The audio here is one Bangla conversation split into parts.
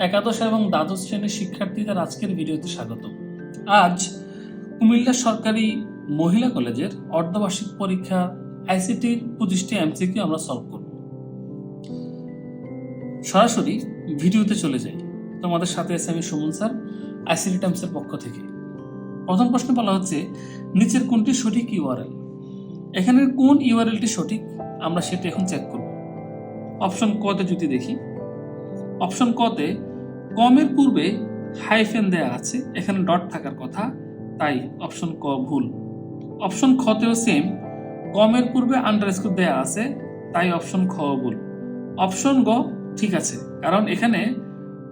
একাদশ এবং দ্বাদশ শ্রেণীর শিক্ষার্থীদের আজকের ভিডিওতে স্বাগত। আজ কুমিল্লা সরকারি মহিলা কলেজের অর্ধবার্ষিক পরীক্ষা আইসিটির 25টি এমসিকিউ আমরা সলভ করব। সরাসরি ভিডিওতে চলে যাই। তোমাদের সাথে আছে আমি সুমন স্যার, আইসিটি টাইমসের পক্ষ থেকে। প্রথম প্রশ্নে বলা হচ্ছে, নিচের কোনটি সঠিক ইউআরএল? এখানের কোন ইউআরএলটি সঠিক আমরা সেটা এখন চেক করব। অপশন ক তে যদি দেখি, অপশন ক তে কমের পূর্বে হাইফেন দেয়া আছে, এখানে ডট থাকার কথা, তাই অপশন ক ভুল। অপশন খ তেও সেম, কমের পূর্বে আন্ডারস্কোর দেয়া আছে, তাই অপশন খ ভুল। অপশন গ ঠিক আছে, কারণ এখানে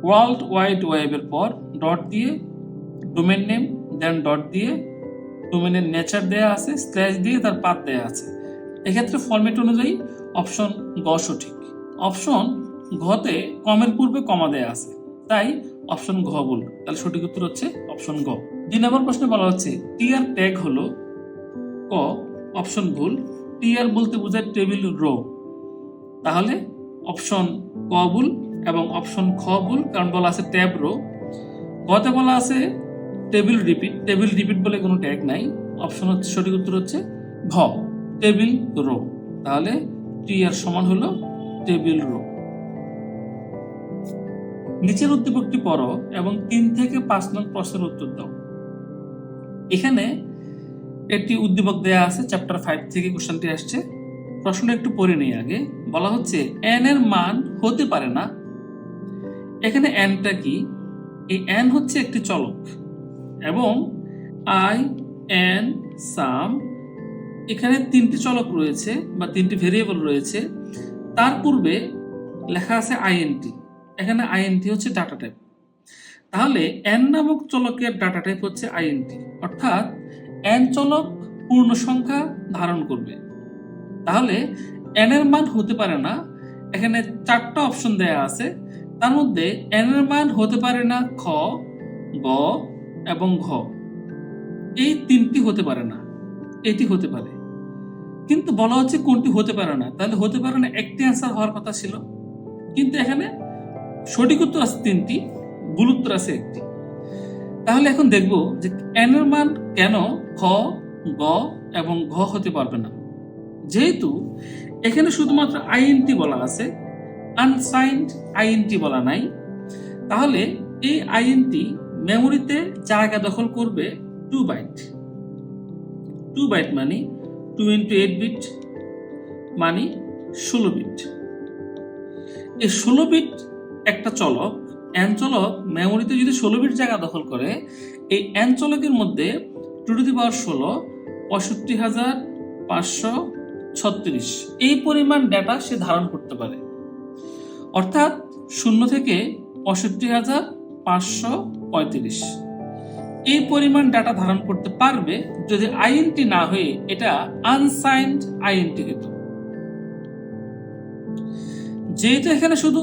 ওয়ার্ল্ড ওয়াইড ওয়েবের পর ডট দিয়ে ডোমেন নেম, দেন ডট দিয়ে ডোমেনের নেচার দেয়া আছে, স্ল্যাশ দিয়ে তার পাথ দেয়া আছে। এক্ষেত্রে ফরম্যাট অনুযায়ী অপশন গ সঠিক। অপশন ঘতে কমের পূর্বে কমা দেয়া আছে, তাই অপশন ঘ ভুল। তাহলে সঠিক উত্তর হচ্ছে অপশন গ। 2 নম্বর প্রশ্নে বলা হচ্ছে, টিআর ট্যাগ হলো ক, অপশন ভুল। টিআর বলতে বোঝায় টেবিল রো, তাহলে অপশন ক ভুল এবং অপশন খ ভুল, কারণ বলা আছে ট্যাব রো। গতে বলা আছে টেবিল রিপিট, টেবিল রিপিট বলে কোনো ট্যাগ নাই। অপশন হচ্ছে সঠিক উত্তর হচ্ছে ঘ, টেবিল রো। তাহলে টিআর সমান হলো টেবিল রো। নিচের উদ্দীপকটি পড়ো এবং 3 থেকে 5 নং প্রশ্নের উত্তর দাও। এখানে একটি উদ্দীপক দেয়া আছে, চ্যাপ্টার 5 থেকে কোশ্চেনটি আসছে। প্রশ্নটা একটু পড়ে নেই আগে। বলা হচ্ছে n এর মান হতে পারে না। এখানে nটা কি? এই n হচ্ছে একটি চলক এবং i n সাম, এখানে 3টি চলক রয়েছে বা 3টি ভেরিয়েবল রয়েছে। তার পূর্বে লেখা আছে int, এখানে int হচ্ছে ডাটা টাইপ। তাহলে n নামক চলকের ডাটা টাইপ হচ্ছে int, অর্থাৎ n চলক পূর্ণ সংখ্যা ধারণ করবে। তাহলে n এর মান হতে পারে না। এখানে 4টা অপশন দেয়া আছে, তার মধ্যে n এর মান হতে পারে না খ, গ এবং ঘ। এই 3টি হতে পারে না, এটি হতে পারে। কিন্তু বলা হচ্ছে কোনটি হতে পারে না, তাহলে হতে পারে না একটি অ্যান্সার হওয়ার কথা ছিল, কিন্তু এখানে সঠিক উত্তর আছে 3টি, ভুল উত্তর আছে একটি। তাহলে এখন দেখব যে n এর মান কেন খ, গ এবং ঘ হতে পারবে না। যেহেতু এখানে শুধুমাত্র int বলা আছে, আনসাইন্ড int বলা নাই, তাহলে এই int মেমোরিতে জায়গা দখল করবে 2 বাইট। 2 বাইট মানে 2 × 8 বিট মানে 16 বিট। এই 16 বিট একটা চলক, n চলক মেমোরিতে যদি 16 বিট জায়গা দখল করে, এই n চলকের মধ্যে 216 65,536 এই পরিমাণ ডেটা সে ধারণ করতে পারে। অর্থাৎ 0 থেকে 65,535 এই পরিমাণ ডাটা ধারণ করতে পারবে যদি int না হয়ে এটা আনসাইন্ড int হতো। যেহেতু এখানে শুধু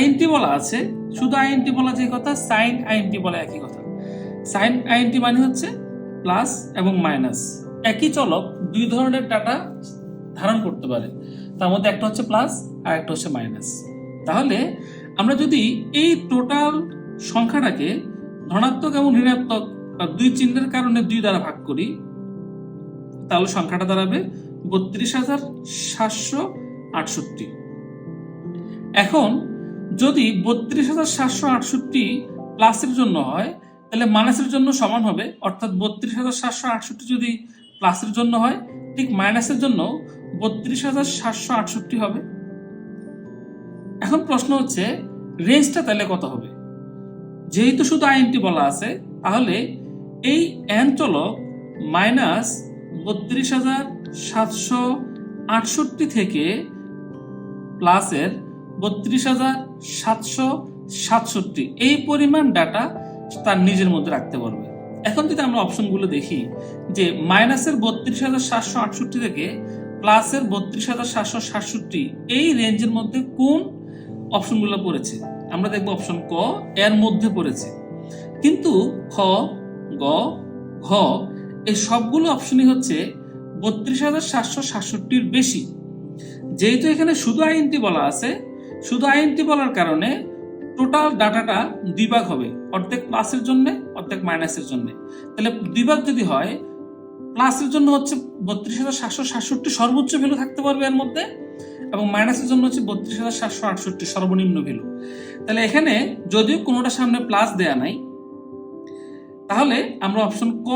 int বলা আছে, শুধু int বলা যে কথা, সাইন int বলা একই কথা। সাইন int মানে হচ্ছে প্লাস এবং মাইনাস। একই চলক 2 ধরনের ডাটা ধারণ করতে পারে, তার মধ্যে একটা হচ্ছে প্লাস আর একটা হচ্ছে মাইনাস। তাহলে আমরা যদি এই টোটাল সংখ্যাটাকে ধনাত্মক এবং ঋণাত্মক বা 2 চিহ্নের কারণে 2 দ্বারা ভাগ করি, তাহলে সংখ্যাটা দাঁড়াবে 32,768। এখন যদি 32,768 প্লাসের জন্য হয়, তাহলে মাইনাসের জন্য সমান হবে, অর্থাৎ 32,768 যদি প্লাসের জন্য হয়, ঠিক মাইনাসের জন্য 32,768 হবে। এখন প্রশ্ন হচ্ছে রেঞ্জটা তাহলে কত হবে? যেহেতু শুধু int বলা আছে, তাহলে এই n চলক মাইনাস 32,768 থেকে প্লাসের 32,767 এই পরিমাণ ডাটা তার নিজের মধ্যে রাখতে পারবে। এখন যদি আমরা অপশনগুলো দেখি, যে মাইনাসের 32,768 থেকে প্লাসের 32,767 এই রেঞ্জের মধ্যে কোন অপশনগুলো পড়েছে, আমরা দেখব অপশন ক এর মধ্যে পড়েছে। কিন্তু খ, গ, ঘ এই সবগুলো অপশনই হচ্ছে 32,767 বেশি। যেহেতু এখানে শুধু int বলা আছে, শুধু int বলার কারণে টোটাল ডাটাটা দুই ভাগ হবে, অর্ধেক প্লাসের জন্য অর্ধেক মাইনাসের জন্য। তাহলে দুই ভাগ যদি হয়, প্লাসের জন্য হচ্ছে 32,767 সর্বোচ্চ ভ্যালু থাকতে পারবে এর মধ্যে, এবং মাইনাসের জন্য হচ্ছে 32,768 সর্বনিম্ন ভ্যালু। তাহলে এখানে যদিও কোনোটা সামনে প্লাস দেয়া নাই, তাহলে আমরা অপশন ক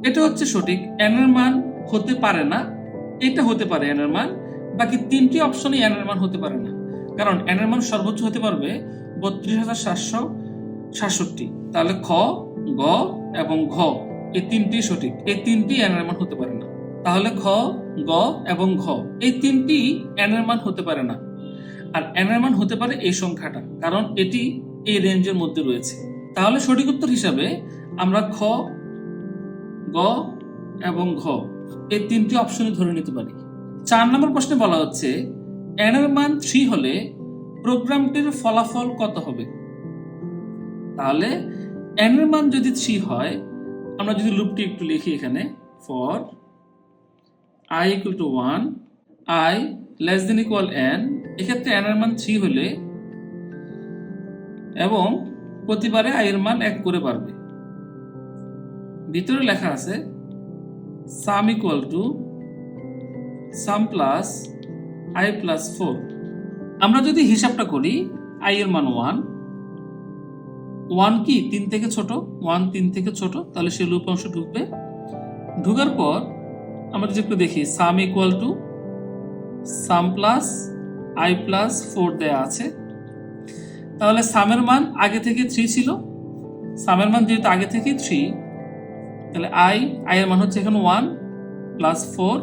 এটা হচ্ছে সঠিক। এন এর মান হতে পারে না, এটা হতে পারে এন এর মান, বাকি তিনটি অপশনই এন এর মান হতে পারে না, কারণ এন এর মান সর্বোচ্চ হতে পারবে 32,767। তাহলে খ, গ এবং ঘ এই তিনটি সঠিক, এই তিনটি এন এর মান হতে পারে না। তাহলে খ, গ এবং ঘ এই তিনটি এন এর মান হতে পারে না, আর এন এর মান হতে পারে এই সংখ্যাটা, কারণ এটি এই রেঞ্জের মধ্যে রয়েছে। তাহলে সঠিক উত্তর হিসাবে আমরা খ, গ এবং ঘ এই তিনটি অপশনে ধরে নিতে পারি। 4 নম্বর প্রশ্নে বলা হচ্ছে এন এর মান 3 হলে প্রোগ্রামটির ফলাফল কত হবে। তাহলে এন এর মান যদি 3 হয়, আমরা যদি লুপটি একটু লিখি এখানে, for i equal to 1, i less than equal n, এক্ষেত্রে n এর মান 3 হলে এবং প্রতিবারে i এর মান 1 করে বাড়বে। ভিতরে লেখা আছে sum equal to sum plus i plus 4। আমরা যদি হিসাবটা করি, i এর মান 1 কি 3 থেকে ছোট, 1 3 থেকে ছোট, তাহলে সে লুপ অংশ ঢুকবে। ঢুকার পর আমরা যদি একটু দেখি, সাম equal to some plus I plus 4 দেয়া আছে। তাহলে সামের মান আগে থেকে 3 ছিল, সামের মান যেহেতু আগে থেকে 3, তাহলে আই এর মান হচ্ছে এখানে 1 প্লাস 4,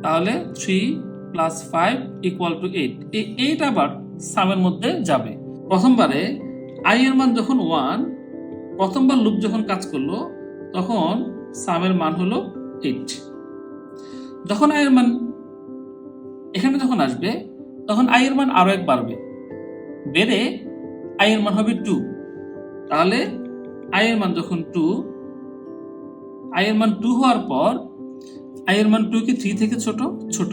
তাহলে 3 প্লাস 5 ইকুয়াল টু 8। এই 8 আবার সামের মধ্যে যাবে। প্রথমবারে আই এর মান যখন 1, প্রথমবার লুপ যখন কাজ করলো তখন সামের মান হলো 8। যখন আই এর মান এখানে যখন আসবে, তখন আই এর মান আরো 1 বাড়বে, বেড়ে আই এর মান হবে 2। তাহলে আই এর মান যখন 2, আই এর মান 2 হওয়ার পর আই এর মান 2 কি 3 থেকে ছোট, ছোট,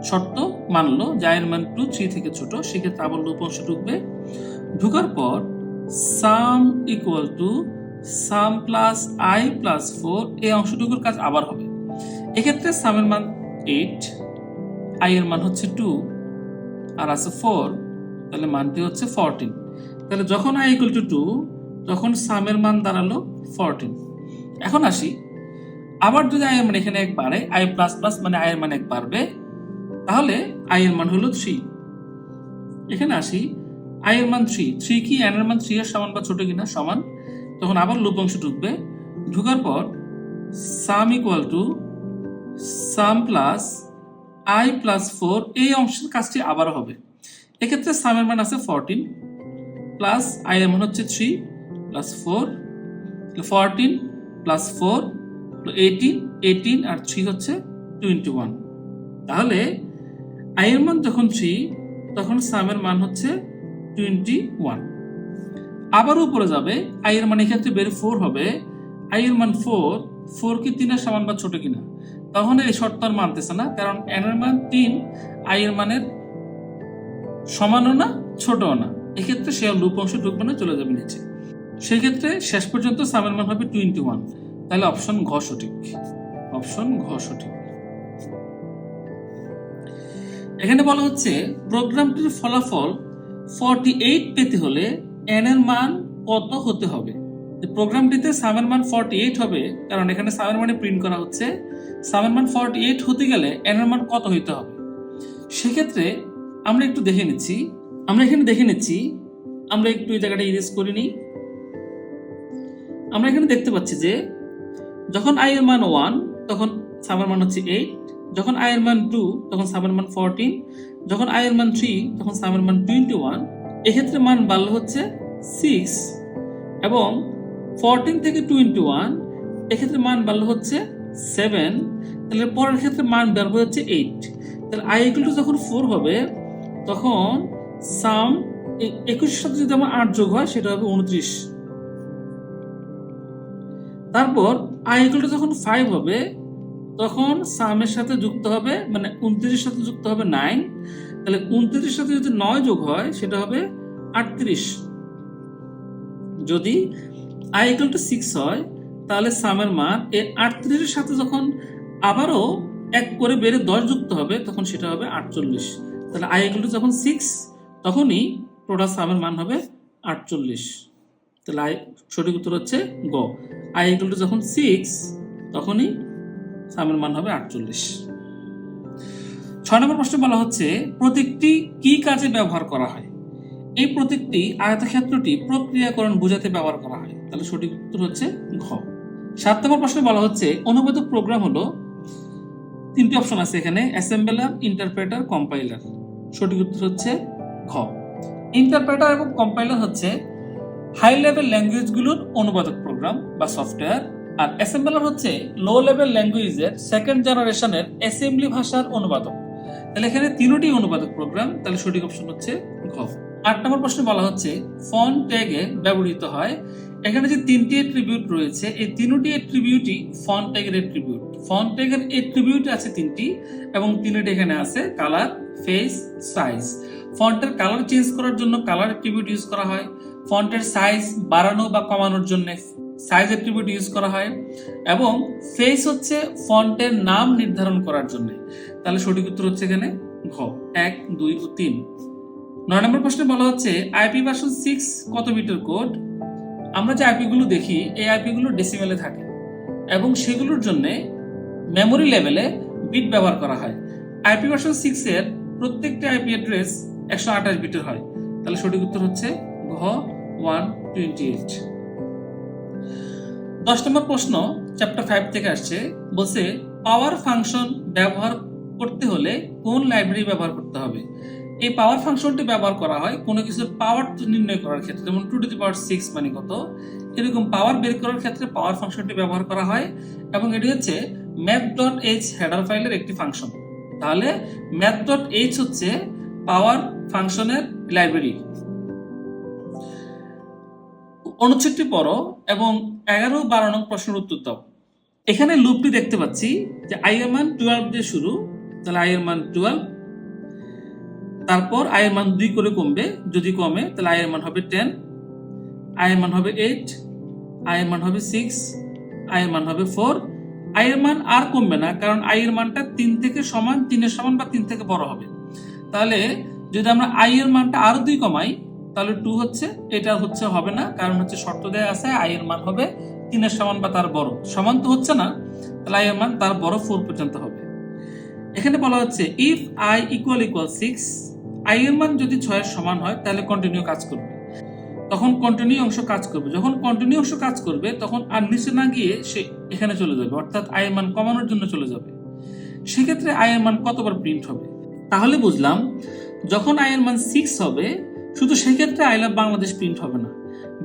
শর্ত মানলো যে আই এর মান 2 3 থেকে ছোট, সেক্ষেত্রে আবার লুপ অংশ ঢুকবে। ঢুকার পর সাম equal to some plus I plus 4 এই অংশটুকুর কাজ আবার হবে। এক্ষেত্রে সামের মান 8, আই এর মান হচ্ছে 2 আর আছে 4, তাহলে মানটি হচ্ছে 14। তাহলে যখন আই ইকুয়াল টু 2, তখন সামের মান দাঁড়ালো 14। এখন আসি, আবার যদি আই এর মান এখানে 1 বাড়ে, আই প্লাস প্লাস মানে আই এর মান 1 বাড়বে, তাহলে আই এর মান হলো 3। এখানে আসি, আই এর মান 3 কি এন এর মান 3 এর সমান বা ছোট কিনা, সমান, তখন আবার লুপ অংশ ঢুকবে। ঢুকার পর সাম equal to some plus I plus 4 এই অংশের কাজটি আবার হবে। এক্ষেত্রে সামের মান আছে 14 প্লাস আই এর মান হচ্ছে 3 প্লাস 4, 14 প্লাস 4 18 আর 3 হচ্ছে 21। তাহলে আই এর মান যখন 3, তখন সামের মান হচ্ছে 21। আবার উপরে যাবে, আই এর মান এক্ষেত্রে বের 4 হবে, আই এর মান 4 কি 3 এর সমান বা ছোট কিনা, তখন এই শর্ত আর মানতেছে না, কারণ এন এর মান 3 আই এর মানের সমানও না ছোটও না। এক্ষেত্রে সে লুপ অংশ ঢুকবে না, চলে যাবে নিচে। সেই ক্ষেত্রে শেষ পর্যন্ত সামের মান হবে 21। তাহলে অপশন ঘ সঠিক, অপশন ঘ সঠিক। এখানে বলা হচ্ছে প্রোগ্রামটির ফলাফল 48 পেতে হলে এন এর মান কত হতে হবে। প্রোগ্রামটিতে সামের মান 48 হবে, কারণ এখানে সামের মানে প্রিন্ট করা হচ্ছে। সামের মান 48 হতে গেলে এন এর মান কত হইতে হবে। সেক্ষেত্রে আমরা একটু দেখে নিচ্ছি, আমরা একটু এই জায়গাটা ইরেজ করে নিই। আমরা এখানে দেখতে পাচ্ছি যে যখন আই এর মান 1, তখন সামের মান হচ্ছে 8, যখন আই এর মান 2, তখন সামের মান 14, যখন আই এর মান 3, তখন সামের মান 21। এক্ষেত্রে মান বাড়লো হচ্ছে 6, এবং 14 থেকে 21 এক্ষেত্রে মান বাড়লো হচ্ছে 7। তাহলে পরের ক্ষেত্রে মান বাড়বে হচ্ছে 8। তাহলে আই ইকুয়াল টু যখন 4 হবে, তখন সাম 21 এর সাথে যদি আমার 8 যোগ হয়, সেটা হবে 29। তারপর আই ইকুয়াল টু যখন 5 হবে, তখন সামের সাথে যুক্ত হবে, মানে 29 এর সাথে যুক্ত হবে 9। তাহলে 29 এর সাথে যদি 9 যোগ হয়, সেটা হবে 38। যদি i = 6 হয় তাহলে সামের মান এই 38 এর সাথে যখন আবারও 1 করে বেড়ে 10 যুক্ত হবে তখন সেটা হবে 48। তাহলে i = যখন 6 তখনই টোটাল সামের মান হবে 48। তাহলে সঠিক উত্তর হচ্ছে গ, i = যখন 6 তখনই সামের মান হবে 48। 6 নম্বর প্রশ্নে বলা হচ্ছে প্রতীকটি কি কাজে ব্যবহার করা হয়? এই প্রতীকটি আয়তক্ষেত্রটি প্রক্রিয়াকরণ বোঝাতে ব্যবহার করা হয়। তাহলে সঠিক উত্তর হচ্ছে ঘ। 7 নম্বর প্রশ্নে বলা হচ্ছে অনুবাদক প্রোগ্রাম হলো, 3টি অপশন আছে এখানে, অ্যাসেম্বলার, ইন্টারপ্রেটার, কম্পাইলার। সঠিক উত্তর হচ্ছে ঘ। ইন্টারপ্রেটার এবং কম্পাইলার হচ্ছে হাই লেভেল ল্যাঙ্গুয়েজগুলোর অনুবাদক প্রোগ্রাম বা সফটওয়্যার, আর অ্যাসেম্বলার হচ্ছে লো লেভেল ল্যাঙ্গুয়েজের সেকেন্ড জেনারেশনের অ্যাসেম্বলি ভাষার অনুবাদক। তাহলে এখানে তিনটি অনুবাদক প্রোগ্রাম, তাহলে সঠিক অপশন হচ্ছে ঘ। 8 নম্বর প্রশ্নে বলা হচ্ছে ফন্ট ট্যাগে ব্যবহৃত হয়। এখানে যে 3টি অ্যাট্রিবিউট রয়েছে এই 3টি অ্যাট্রিবিউটই ফন্ট ট্যাগের অ্যাট্রিবিউট। ফন্ট ট্যাগের অ্যাট্রিবিউট আছে 3টি এবং 3টি এখানে আছে কালার, ফেস, সাইজ। ফন্টের কালার চেঞ্জ করার জন্য কালার অ্যাট্রিবিউট ইউজ করা হয়, ফন্টের সাইজ বাড়ানো বা কমানোর জন্য সাইজ অ্যাট্রিবিউট ইউজ করা হয়, এবং ফেস হচ্ছে ফন্টের নাম নির্ধারণ করার জন্য। তাহলে সঠিক উত্তর হচ্ছে এখানে ঘ, 1, 2 ও 3। 9 নম্বর প্রশ্নে বলা হচ্ছে আইপি ভার্সন 6 কত বিটের কোড? আমরা যে আইপি গুলো দেখি এই আইপি গুলো ডেসিমেলে থাকে এবং সেগুলোর জন্য মেমোরি লেভেলে বিট ব্যবহার করা হয়। আইপি ভার্সন 6 এর প্রত্যেকটা আইপি অ্যাড্রেস 128 বিটের হয়। তাহলে সঠিক উত্তর হচ্ছে ঘ, 128। 10 নম্বর প্রশ্ন চ্যাপ্টার 5 থেকে আসছে, বলছে পাওয়ার ফাংশন ব্যবহার করতে হলে কোন লাইব্রেরি ব্যবহার করতে হবে? এই পাওয়ার ফাংশনটি ব্যবহার করা হয় কোনো কিছুর পাওয়ার নির্ণয় করার ক্ষেত্রে, যেমন 2⁶ মানে কত, এরকম পাওয়ার বের করার ক্ষেত্রে পাওয়ার ফাংশনটি ব্যবহার করা হয় এবং এটি হচ্ছে math.h হেডার ফাইলের একটি ফাংশন। তাহলে math.h হচ্ছে পাওয়ার ফাংশনের লাইব্রেরি। অনুচ্ছেদটি পড়ো এবং 11 ও 12 নং প্রশ্নের উত্তর দাও। এখানে লুপটি দেখতে পাচ্ছি যে i এর মান 12 দিয়ে শুরু, তাহলে i এর মান 12, তারপর i এর মান 2 করে কমবে, যদি কমে তাহলে i এর মান হবে 10, i এর মান হবে 8, i এর মান হবে 6, i এর মান হবে 4। i এর মান আর কমবে না কারণ i এর মানটা 3 থেকে সমান, 3 এর সমান বা 3 থেকে বড় হবে। তাহলে যদি আমরা i এর মানটা আরো 2 কমাই তাহলে 2 হচ্ছে, এটা হচ্ছে হবে না কারণ হচ্ছে শর্ত দেয়া আছে i এর মান হবে 3 এর সমান বা তার বড়। সমান তো হচ্ছে না, তাহলে i এর মান তার বড় 4 পর্যন্ত হবে। এখানে বলা হচ্ছে ইফ i = 6, i এর মান যদি 6 এর সমান হয় তাহলে কন্টিনিউ কাজ করবে, তখন কন্টিনিউ অংশ কাজ করবে। যখন কন্টিনিউ অংশ কাজ করবে তখন আর নিচে না গিয়ে সে এখানে চলে যাবে, অর্থাৎ i এর মান কমানোর জন্য চলে যাবে। সেক্ষেত্রে i এর মান কতবার প্রিন্ট হবে? তাহলে বুঝলাম যখন i এর মান 6 হবে শুধু সেক্ষেত্রে আই লাভ বাংলাদেশ প্রিন্ট হবে না,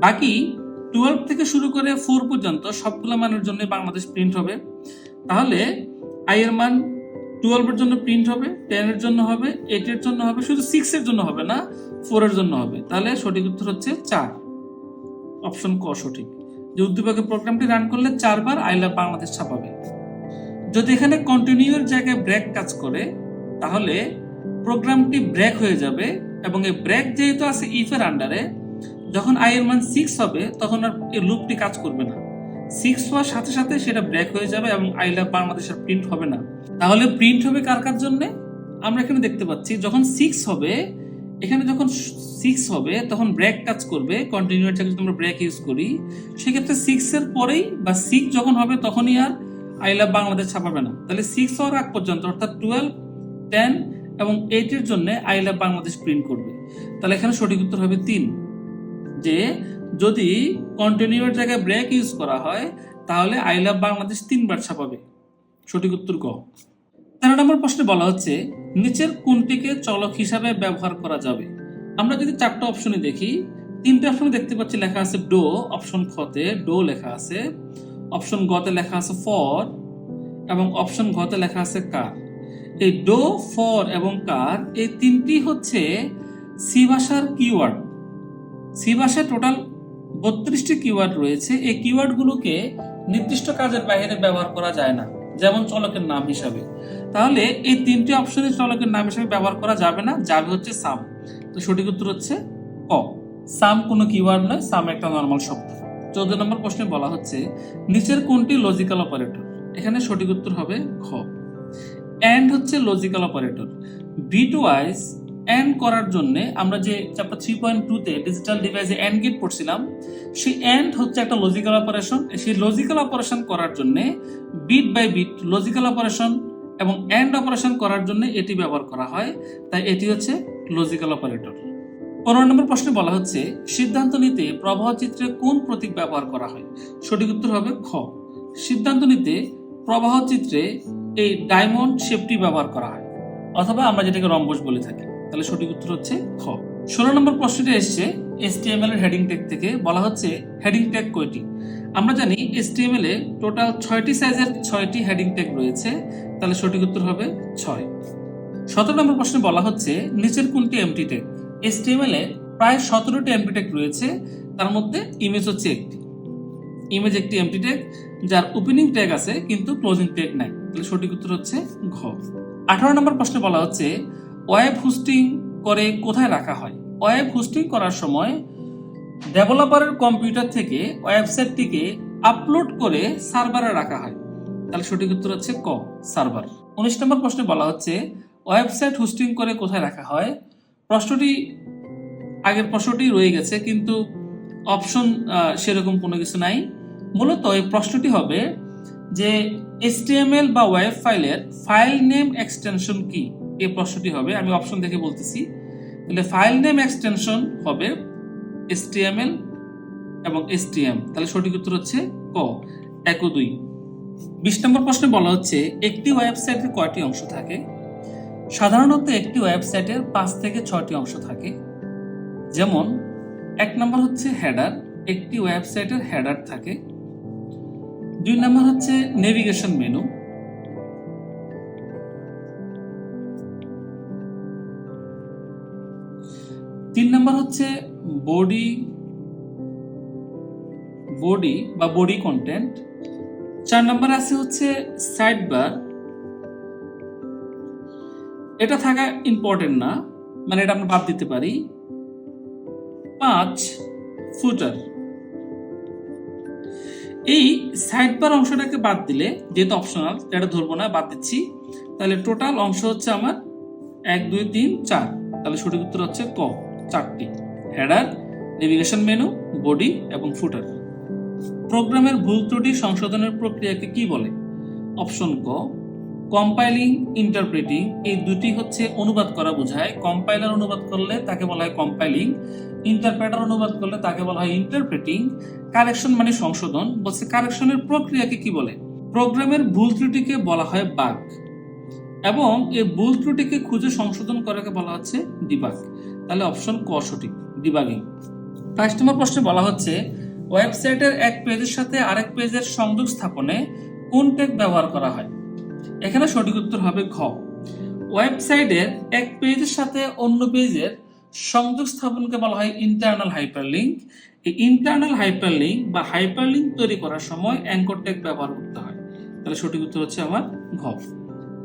বাকি 12 থেকে শুরু করে 4 পর্যন্ত সবগুলো মানের জন্য বাংলাদেশ প্রিন্ট হবে। তাহলে i এর মান 12 এর জন্য প্রিন্ট হবে, 10 এর জন্য হবে, 8 এর জন্য হবে, শুধু 6 এর জন্য হবে না, 4 এর জন্য হবে। তাহলে সঠিক উত্তর হচ্ছে 4, অপশন ক সঠিক, যে উদ্দীপকের প্রোগ্রামটি রান করলে 4 বার আই লাভ বাংলাদেশ ছাপাবে। যদি এখানে কন্টিনিউর জায়গায় ব্রেক কাজ করে তাহলে প্রোগ্রামটি ব্রেক হয়ে যাবে এবং এই ব্রেক যেহেতু আছে ইফ এর আন্ডারে, যখন i এর মান 6 হবে তখন আর এই লুপটি কাজ করবে না, 6 হওয়ার সাথে সাথে সেটা ব্রেক হয়ে যাবে এবং আই লাভ বাংলাদেশের প্রিন্ট হবে না। তাহলে প্রিন্ট হবে কার কার জন্য? আমরা এখানে দেখতে পাচ্ছি যখন 6 হবে, এখানে যখন 6 হবে তখন ব্রেক কাজ করবে, কন্টিনিউয়ার জায়গায় যদি আমরা ব্রেক ইউজ করি সেক্ষেত্রে 6 এর পরেই বা 6 যখন হবে তখনই আর আই লাভ বাংলাদেশ ছাপাবে না। তাহলে 6 হওয়ার আগ পর্যন্ত অর্থাৎ 12, 10 এবং 8 এর জন্য আই লাভ বাংলাদেশ প্রিন্ট করবে। তাহলে এখানে সঠিক উত্তর হবে 3, যে যদি কন্টিনিউয়ার জায়গায় ব্রেক ইউজ করা হয় তাহলে আই লাভ বাংলাদেশ 3 বার ছাপাবে। সঠিক উত্তর ক। 13 নম্বর প্রশ্নে বলা হচ্ছে নিচের কোনটিকে চলক হিসাবে ব্যবহার করা যাবে? আমরা যদি 4টা অপশনে দেখি, 3টে অপশনে দেখতে পাচ্ছি লেখা আছে ডো, অপশন খ তে ডো লেখা আছে, অপশন গ তে লেখা আছে ফর এবং অপশন ঘ তে লেখা আছে কার। এই ডো, ফর এবং কার এই 3টি হচ্ছে সি ভাষার কিওয়ার্ড। সি ভাষায় টোটাল 32টি কিওয়ার্ড রয়েছে। এই কিওয়ার্ডগুলোকে নির্দিষ্ট কাজের বাইরে ব্যবহার করা যায় না, যেমন চলকের নাম হিসাবে। তাহলে এই 3টি অপশনে চলকের নাম হিসাবে ব্যবহার করা যাবে না, যাবে হচ্ছে সাম। তো সঠিক উত্তর হচ্ছে ক, সাম কোনো কিওয়ার্ড নয়, সাম একটা নর্মাল শব্দ। 14 নম্বর প্রশ্নে বলা হচ্ছে নিচের কোনটি লজিক্যাল অপারেটর? এখানে সঠিক উত্তর হবে খ, এন্ড হচ্ছে logical operator. Bitwise and করার জন্য আমরা যে চ্যাপ্টার 3.2 তে ডিজিটাল ডিভাইসে এন্ড গেট পড়ছিলাম, সেই এন্ড হচ্ছে একটা লজিক্যাল অপারেশন। সেই লজিক্যাল অপারেশন করার জন্য bit by bit logical operation এবং এন্ড অপারেশন করার জন্য এটি ব্যবহার করা হয়, তাই এটি হচ্ছে লজিক্যাল অপারেটর। 15 নম্বর প্রশ্নে বলা হচ্ছে সিদ্ধান্ত নিতে প্রবাহ চিত্রে কোন প্রতীক ব্যবহার করা হয়? সঠিক উত্তর হবে খ, সিদ্ধান্ত নিতে প্রবাহ চিত্রে এই ডায়মন্ড শেপটি ব্যবহার করা হয়, অথবা আমরা যেটাকে রম্বস বলে থাকি। তাহলে সঠিক উত্তর হচ্ছে খ। 16 নম্বর প্রশ্নটি এসছে HTML এর হেডিং ট্যাগ থেকে। বলা হচ্ছে হেডিং ট্যাগ কয়টি? আমরা জানি HTML এ টোটাল 6টি সাইজের 6টি হেডিং ট্যাগ রয়েছে, তাহলে সঠিক উত্তর হবে 6। 17 নম্বর প্রশ্নে বলা হচ্ছে নিচের কোনটি এমটি ট্যাগ? HTML এ প্রায় 17টি এমটি ট্যাগ রয়েছে, তার মধ্যে ইমেজ হচ্ছে একটি। ইমেজ একটি এমটি ট্যাগ যার ওপেনিং ট্যাগ আছে কিন্তু ক্লোজিং ট্যাগ নাই, তাহলে সঠিক উত্তর হচ্ছে ঘ। 18 নম্বর প্রশ্নে বলা হচ্ছে ওয়েব হোস্টিং করে কোথায় রাখা হয়? ওয়েব হোস্টিং করার সময় ডেভেলপারের কম্পিউটার থেকে ওয়েবসাইটটিকে আপলোড করে সার্ভারে রাখা হয়, তাহলে সঠিক উত্তর হচ্ছে ক, সার্ভার। 19 নম্বর প্রশ্নে বলা হচ্ছে ওয়েবসাইট হোস্টিং করে কোথায় রাখা হয়? প্রশ্নটি আগের প্রশ্নটি রয়ে গেছে, কিন্তু অপশন সেরকম কোনো কিছু নাই। মূলত এই প্রশ্নটি হবে যে HTML বা ওয়েব ফাইলের ফাইল নেম এক্সটেনশন কি, এই প্রশ্নটি হবে। আমি অপশন দেখে বলতেছি। তাহলে ফাইল নেম এক্সটেনশন হবে HTML এবং STM, তাহলে সঠিক উত্তর হচ্ছে ক, 1 ও 2। 20 নম্বর প্রশ্নে বলা হচ্ছে একটি ওয়েবসাইটের কয়টি অংশ থাকে? সাধারণত একটি ওয়েবসাইটের 5 থেকে 6টি অংশ থাকে। যেমন 1 নম্বর হচ্ছে হেডার, একটি ওয়েবসাইটের হেডার থাকে। 2 নম্বর হচ্ছে নেভিগেশন মেনু। 3 নম্বর হচ্ছে বডি বা বডি কন্টেন্ট। 4 নম্বর আছে হচ্ছে সাইড বার, এটা থাকা ইম্পর্টেন্ট না, মানে এটা আমরা বাদ দিতে পারি। 5 ফুটার। এই সাইড বার অংশটাকে বাদ দিলে, যেহেতু অপশনাল এটা ধরবো না, বাদ দিচ্ছি, তাহলে টোটাল অংশ হচ্ছে আমার 1 2 3 4, তাহলে সঠিক উত্তর হচ্ছে ক, 4টি। হেডার, নেভিগেশন মেনু, বডি এবং ফুটার। প্রোগ্রামের ভুল ত্রুটি সংশোধনের প্রক্রিয়াকে কি বলে? অপশন ক, কম্পাইলিং, ইন্টারপ্রেটিং। এই দুটি হচ্ছে অনুবাদ করা বোঝায়। কম্পাইলার অনুবাদ করলে তাকে বলা হয় কম্পাইলিং, ইন্টারপ্রেটার অনুবাদ করলে তাকে বলা হয় ইন্টারপ্রেটিং। কারেকশন মানে সংশোধন। বলছে কারেকশনের প্রক্রিয়াকে কি বলে? প্রোগ্রামের ভুল ত্রুটিকে বলা হয় বাগ, এবং এই ভুল ত্রুটিকে খুঁজে সংশোধন করাকে বলা হচ্ছে ডিবাগ, তাহলে অপশন ক সঠিক, ডিবাগিং। 5 নম্বর প্রশ্নে বলা হচ্ছে ওয়েবসাইটের এক পেজের সাথে আরেক পেজের সংযোগ স্থাপনে কোন ট্যাগ ব্যবহার করা হয়? এখানে সঠিক উত্তর হবে ঘ, ওয়েবসাইটের এক পেজের সাথে অন্য পেজের সংযোগ স্থাপনকে বলা হয় ইন্টারনাল হাইপারলিংক। এই ইন্টারনাল হাইপারলিংক বা হাইপারলিংক তৈরি করার সময় অ্যাঙ্কর ট্যাগ ব্যবহার করতে হয়, তাহলে সঠিক উত্তর হচ্ছে আমার ঘ।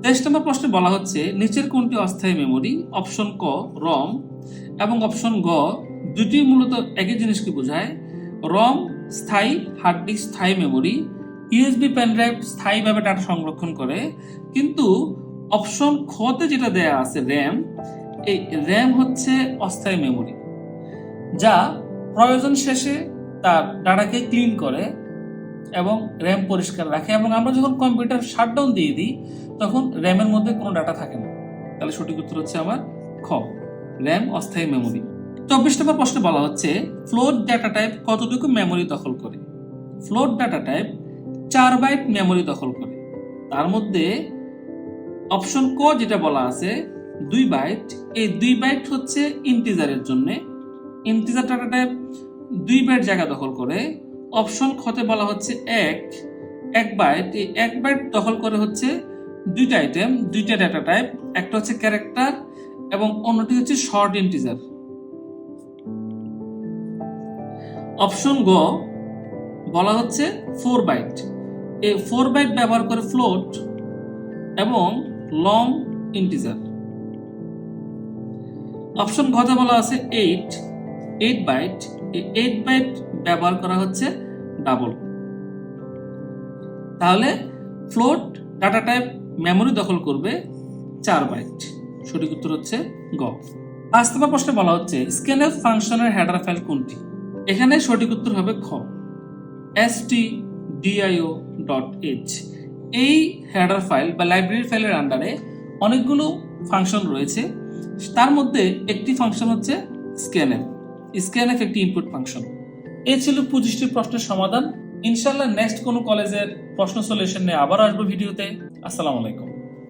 23 নম্বর প্রশ্নে বলা হচ্ছে নিচের কোনটি অস্থায়ী মেমোরি? অপশন ক রম এবং অপশন গ, দুটি মূলত একই জিনিসকে বোঝায়। রম স্থায়ী হার্ড ডিস্ক, স্থায়ী মেমোরি। USB পেন ড্রাইভ স্থায়ীভাবে ডাটা সংরক্ষণ করে। কিন্তু অপশন খতে যেটা দেয়া আছে র্যাম, এই র্যাম হচ্ছে অস্থায়ী মেমোরি, যা প্রয়োজন শেষে তার ডাটাকে ক্লিন করে এবং র্যাম পরিষ্কার রাখে, এবং আমরা যখন কম্পিউটার শাটডাউন দিয়ে দিই তখন র্যামের মধ্যে কোনো ডাটা থাকে না, তাহলে সঠিক উত্তর হচ্ছে আমার খ, র্যাম অস্থায়ী মেমোরি। 24 নম্বর প্রশ্নে বলা হচ্ছে ফ্লোট ডাটা টাইপ কতটুকু মেমোরি দখল করে? Float data type 4 byte memory দখল করে। তার মধ্যে অপশন ক যেটা বলা আছে 2 বাইট, এই 2 বাইট হচ্ছে ইন্টিজারের জন্য। ইন্টিজার ডাটা টাইপ 2 বাইট জায়গা দখল করে। অপশন খতে বলা হচ্ছে 1 বাইট, এই 1 বাইট দখল করে হচ্ছে দুইটা আইটেম, দুইটা ডাটা টাইপ, একটা হচ্ছে ক্যারেক্টার এবং অন্যটি হচ্ছে শর্ট ইন্টিজার। অপশন গ বলা হচ্ছে 4 বাইট, এই 4 বাইট ব্যবহার করে ফ্লোট এবং লং ইন্টিজার। অপশন ঘতে বলা আছে 8, 8 বাইট, এই 8 বাইট ব্যবহার করা হচ্ছে ডাবল। তাহলে ফ্লোট ডাটা টাইপ মেমরি দখল করবে 4 বাইট। সঠিক উত্তর হচ্ছে গ। 5 নম্বর প্রশ্নে বলা হচ্ছে স্ক্যানএফ ফাংশনের হেডার ফাইল কোনটি? এখানে সঠিক উত্তর হবে খ, stdio.h। এই হেডার ফাইল বা লাইব্রেরি ফাইলের আন্ডারে অনেকগুলো ফাংশন রয়েছে, তার মধ্যে একটি ফাংশন হচ্ছে স্ক্যানএফ। স্ক্যানএফ একটি ইনপুট ফাংশন। এই ছিল 25টি প্রশ্নের সমাধান। ইনশাআল্লাহ নেক্সট কোনো কলেজের প্রশ্ন সলিউশন নিয়ে আবার আসবো ভিডিওতে। আসসালামু আলাইকুম।